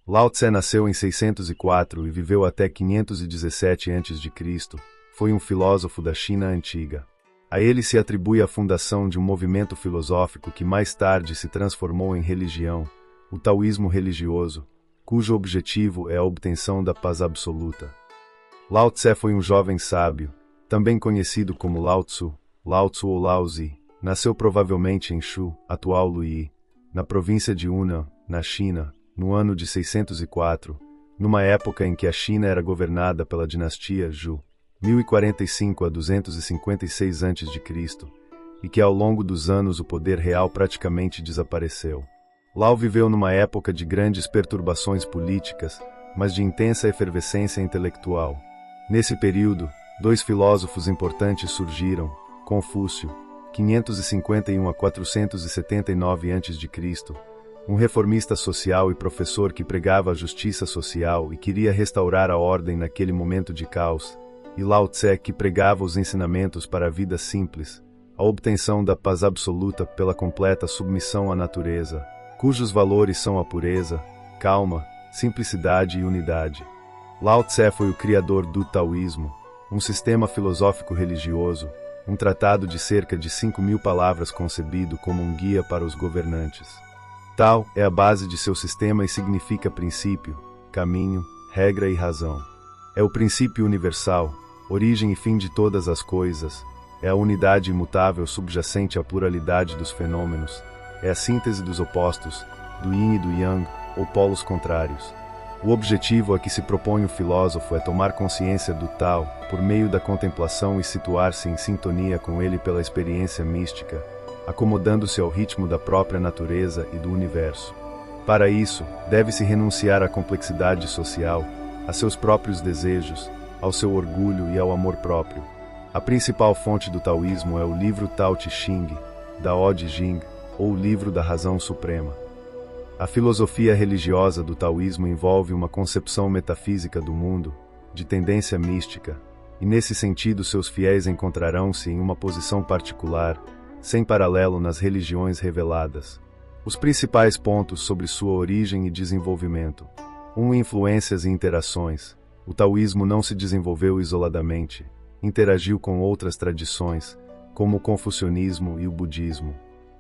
Lao Tse nasceu em 604 e viveu até 517 a.C. Foi um filósofo da China antiga. A ele se atribui a fundação de um movimento filosófico que mais tarde se transformou em religião, o taoísmo religioso, cujo objetivo é a obtenção da paz absoluta. Lao Tse foi um jovem sábio, também conhecido como Lao Tzu, Lao Tzu ou Lao Zi. Nasceu provavelmente em Shu, atual Luyi, na província de Hunan, na China, no ano de 604, numa época em que a China era governada pela dinastia Zhou, 1045 a 256 a.C., e que ao longo dos anos o poder real praticamente desapareceu. Lao viveu numa época de grandes perturbações políticas, mas de intensa efervescência intelectual. Nesse período, dois filósofos importantes surgiram: Confúcio, 551 a 479 a.C., um reformista social e professor que pregava a justiça social e queria restaurar a ordem naquele momento de caos, e Lao Tse, que pregava os ensinamentos para a vida simples, a obtenção da paz absoluta pela completa submissão à natureza, cujos valores são a pureza, calma, simplicidade e unidade. Lao Tse foi o criador do taoísmo, um sistema filosófico religioso, um tratado de cerca de 5.000 palavras concebido como um guia para os governantes. Tao é a base de seu sistema e significa princípio, caminho, regra e razão. É o princípio universal, origem e fim de todas as coisas, é a unidade imutável subjacente à pluralidade dos fenômenos, é a síntese dos opostos, do yin e do yang, ou polos contrários. O objetivo a que se propõe o filósofo é tomar consciência do Tao, por meio da contemplação e situar-se em sintonia com ele pela experiência mística, acomodando-se ao ritmo da própria natureza e do universo. Para isso, deve-se renunciar à complexidade social, a seus próprios desejos, ao seu orgulho e ao amor próprio. A principal fonte do taoísmo é o livro Tao Te Ching, Dao De Jing, ou o livro da razão suprema. A filosofia religiosa do taoísmo envolve uma concepção metafísica do mundo, de tendência mística, e nesse sentido seus fiéis encontrarão-se em uma posição particular, sem paralelo nas religiões reveladas. Os principais pontos sobre sua origem e desenvolvimento. 1. Influências e interações. O taoísmo não se desenvolveu isoladamente, interagiu com outras tradições, como o confucionismo e o budismo.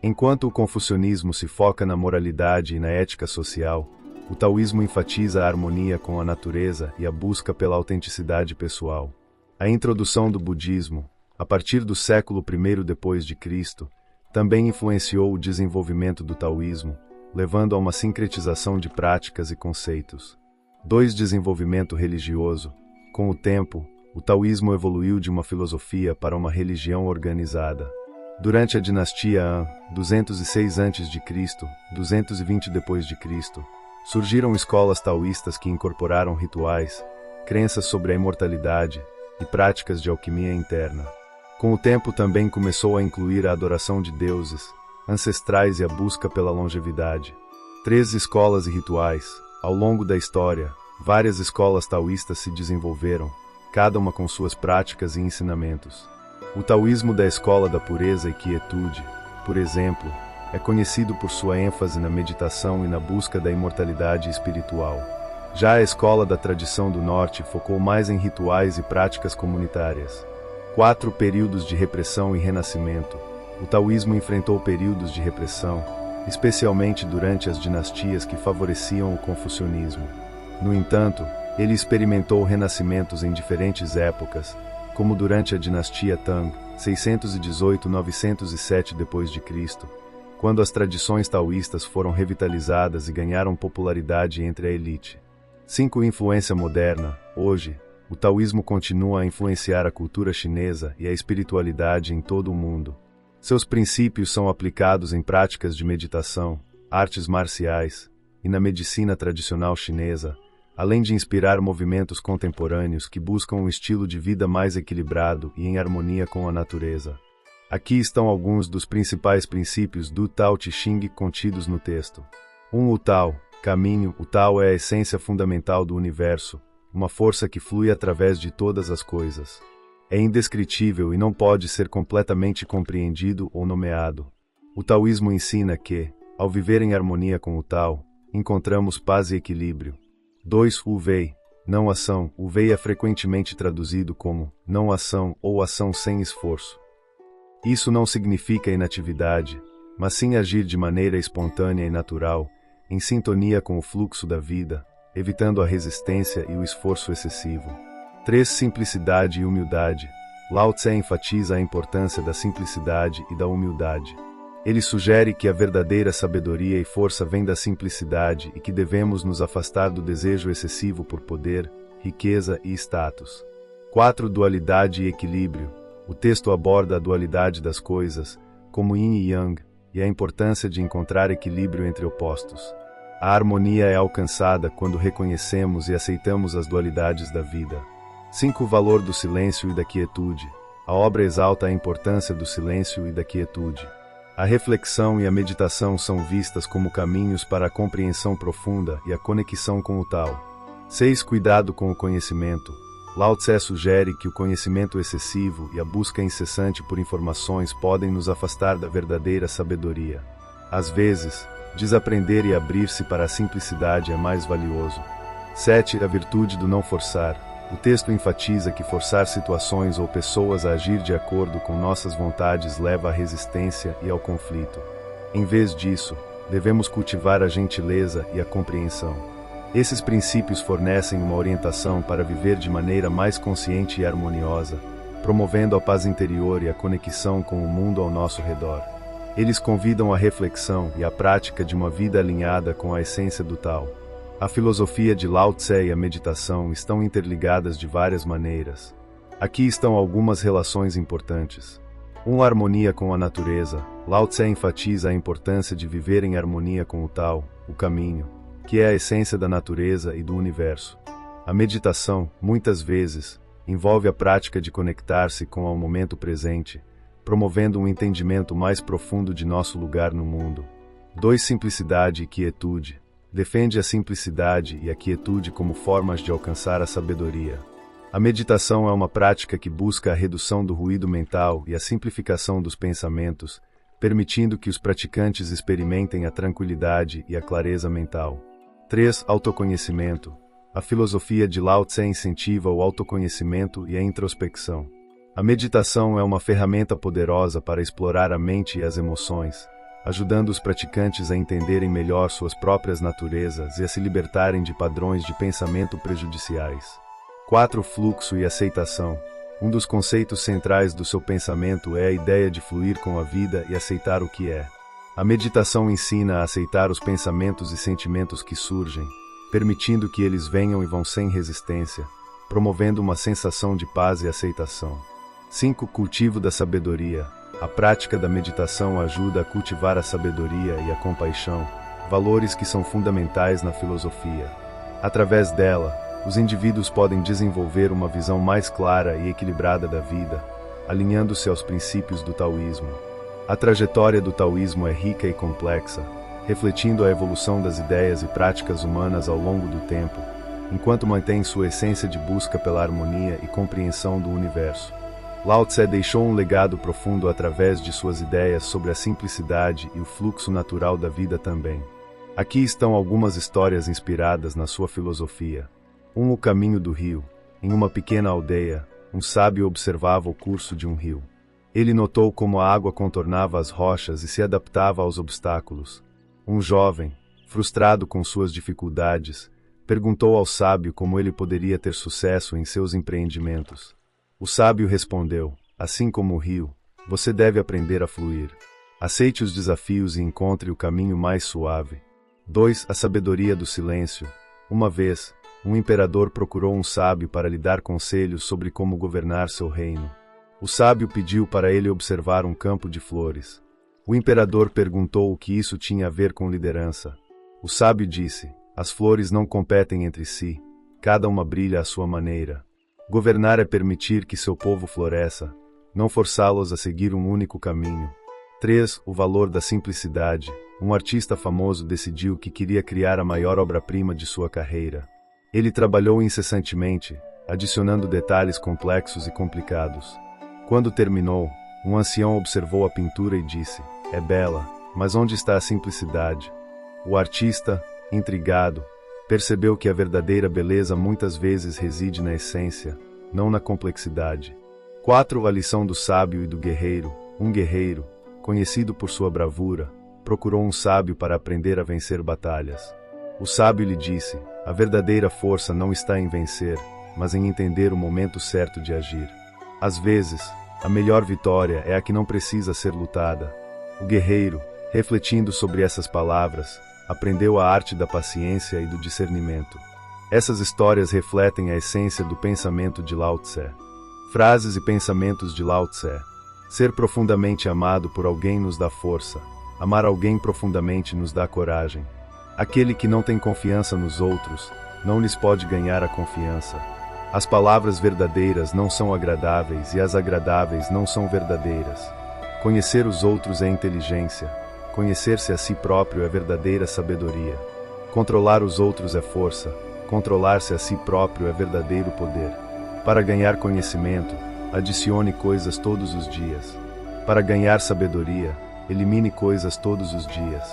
Enquanto o confucionismo se foca na moralidade e na ética social, o taoísmo enfatiza a harmonia com a natureza e a busca pela autenticidade pessoal. A introdução do budismo, a partir do século I depois de Cristo, também influenciou o desenvolvimento do taoísmo, levando a uma sincretização de práticas e conceitos. 2. Desenvolvimento religioso. Com o tempo, o taoísmo evoluiu de uma filosofia para uma religião organizada. Durante a dinastia Han, 206 a.C., 220 d.C., surgiram escolas taoístas que incorporaram rituais, crenças sobre a imortalidade e práticas de alquimia interna. Com o tempo também começou a incluir a adoração de deuses, ancestrais e a busca pela longevidade. 3. Escolas e rituais. Ao longo da história, várias escolas taoístas se desenvolveram, cada uma com suas práticas e ensinamentos. O taoísmo da escola da pureza e quietude, por exemplo, é conhecido por sua ênfase na meditação e na busca da imortalidade espiritual. Já a escola da tradição do norte focou mais em rituais e práticas comunitárias. 4. Períodos de repressão e renascimento. O taoísmo enfrentou períodos de repressão, especialmente durante as dinastias que favoreciam o confucionismo. No entanto, ele experimentou renascimentos em diferentes épocas, como durante a dinastia Tang, 618-907 d.C., quando as tradições taoístas foram revitalizadas e ganharam popularidade entre a elite. 5. Influência moderna. Hoje, o taoísmo continua a influenciar a cultura chinesa e a espiritualidade em todo o mundo. Seus princípios são aplicados em práticas de meditação, artes marciais e na medicina tradicional chinesa, além de inspirar movimentos contemporâneos que buscam um estilo de vida mais equilibrado e em harmonia com a natureza. Aqui estão alguns dos principais princípios do Tao Te Ching contidos no texto. 1. O Tao, caminho. O Tao é a essência fundamental do universo, uma força que flui através de todas as coisas. É indescritível e não pode ser completamente compreendido ou nomeado. O taoísmo ensina que, ao viver em harmonia com o Tao, encontramos paz e equilíbrio. 2. O Wei, não ação. O Wei é frequentemente traduzido como não ação ou ação sem esforço. Isso não significa inatividade, mas sim agir de maneira espontânea e natural, em sintonia com o fluxo da vida, evitando a resistência e o esforço excessivo. 3. Simplicidade e humildade. Lao Tse enfatiza a importância da simplicidade e da humildade. Ele sugere que a verdadeira sabedoria e força vem da simplicidade e que devemos nos afastar do desejo excessivo por poder, riqueza e status. 4. Dualidade e equilíbrio. O texto aborda a dualidade das coisas, como yin e yang, e a importância de encontrar equilíbrio entre opostos. A harmonia é alcançada quando reconhecemos e aceitamos as dualidades da vida. 5. O valor do silêncio e da quietude. A obra exalta a importância do silêncio e da quietude. A reflexão e a meditação são vistas como caminhos para a compreensão profunda e a conexão com o Tao. 6. Cuidado com o conhecimento. Lao Tse sugere que o conhecimento excessivo e a busca incessante por informações podem nos afastar da verdadeira sabedoria. Às vezes, desaprender e abrir-se para a simplicidade é mais valioso. 7. A virtude do não forçar. O texto enfatiza que forçar situações ou pessoas a agir de acordo com nossas vontades leva à resistência e ao conflito. Em vez disso, devemos cultivar a gentileza e a compreensão. Esses princípios fornecem uma orientação para viver de maneira mais consciente e harmoniosa, promovendo a paz interior e a conexão com o mundo ao nosso redor. Eles convidam à reflexão e à prática de uma vida alinhada com a essência do Tao. A filosofia de Lao Tse e a meditação estão interligadas de várias maneiras. Aqui estão algumas relações importantes. 1. Harmonia com a natureza. Lao Tse enfatiza a importância de viver em harmonia com o Tao, o caminho, que é a essência da natureza e do universo. A meditação, muitas vezes, envolve a prática de conectar-se com o momento presente, promovendo um entendimento mais profundo de nosso lugar no mundo. 2. Simplicidade e quietude. Defende a simplicidade e a quietude como formas de alcançar a sabedoria. A meditação é uma prática que busca a redução do ruído mental e a simplificação dos pensamentos, permitindo que os praticantes experimentem a tranquilidade e a clareza mental. 3. Autoconhecimento. A filosofia de Lao Tse incentiva o autoconhecimento e a introspecção. A meditação é uma ferramenta poderosa para explorar a mente e as emoções, ajudando os praticantes a entenderem melhor suas próprias naturezas e a se libertarem de padrões de pensamento prejudiciais. 4. Fluxo e aceitação. Um dos conceitos centrais do seu pensamento é a ideia de fluir com a vida e aceitar o que é. A meditação ensina a aceitar os pensamentos e sentimentos que surgem, permitindo que eles venham e vão sem resistência, promovendo uma sensação de paz e aceitação. 5. Cultivo da sabedoria. A prática da meditação ajuda a cultivar a sabedoria e a compaixão, valores que são fundamentais na filosofia. Através dela, os indivíduos podem desenvolver uma visão mais clara e equilibrada da vida, alinhando-se aos princípios do taoísmo. A trajetória do taoísmo é rica e complexa, refletindo a evolução das ideias e práticas humanas ao longo do tempo, enquanto mantém sua essência de busca pela harmonia e compreensão do universo. Lao Tse deixou um legado profundo através de suas ideias sobre a simplicidade e o fluxo natural da vida também. Aqui estão algumas histórias inspiradas na sua filosofia. 1. O caminho do rio. Em uma pequena aldeia, um sábio observava o curso de um rio. Ele notou como a água contornava as rochas e se adaptava aos obstáculos. Um jovem, frustrado com suas dificuldades, perguntou ao sábio como ele poderia ter sucesso em seus empreendimentos. O sábio respondeu: assim como o rio, você deve aprender a fluir. Aceite os desafios e encontre o caminho mais suave. 2. A sabedoria do silêncio. Uma vez, um imperador procurou um sábio para lhe dar conselhos sobre como governar seu reino. O sábio pediu para ele observar um campo de flores. O imperador perguntou o que isso tinha a ver com liderança. O sábio disse: as flores não competem entre si, cada uma brilha à sua maneira. Governar é permitir que seu povo floresça, não forçá-los a seguir um único caminho. 3. O valor da simplicidade. Um artista famoso decidiu que queria criar a maior obra-prima de sua carreira. Ele trabalhou incessantemente, adicionando detalhes complexos e complicados. Quando terminou, um ancião observou a pintura e disse: é bela, mas onde está a simplicidade? O artista, Intrigado, percebeu que a verdadeira beleza muitas vezes reside na essência, não na complexidade. 4. A lição do sábio e do guerreiro. Um guerreiro, conhecido por sua bravura, procurou um sábio para aprender a vencer batalhas. O sábio lhe disse: a verdadeira força não está em vencer, mas em entender o momento certo de agir. Às vezes, a melhor vitória é a que não precisa ser lutada. O guerreiro, refletindo sobre essas palavras, aprendeu a arte da paciência e do discernimento. Essas histórias refletem a essência do pensamento de Lao Tse. Frases e pensamentos de Lao Tse. Ser profundamente amado por alguém nos dá força. Amar alguém profundamente nos dá coragem. Aquele que não tem confiança nos outros, não lhes pode ganhar a confiança. As palavras verdadeiras não são agradáveis e as agradáveis não são verdadeiras. Conhecer os outros é inteligência. Conhecer-se a si próprio é verdadeira sabedoria. Controlar os outros é força. Controlar-se a si próprio é verdadeiro poder. Para ganhar conhecimento, adicione coisas todos os dias. Para ganhar sabedoria, elimine coisas todos os dias.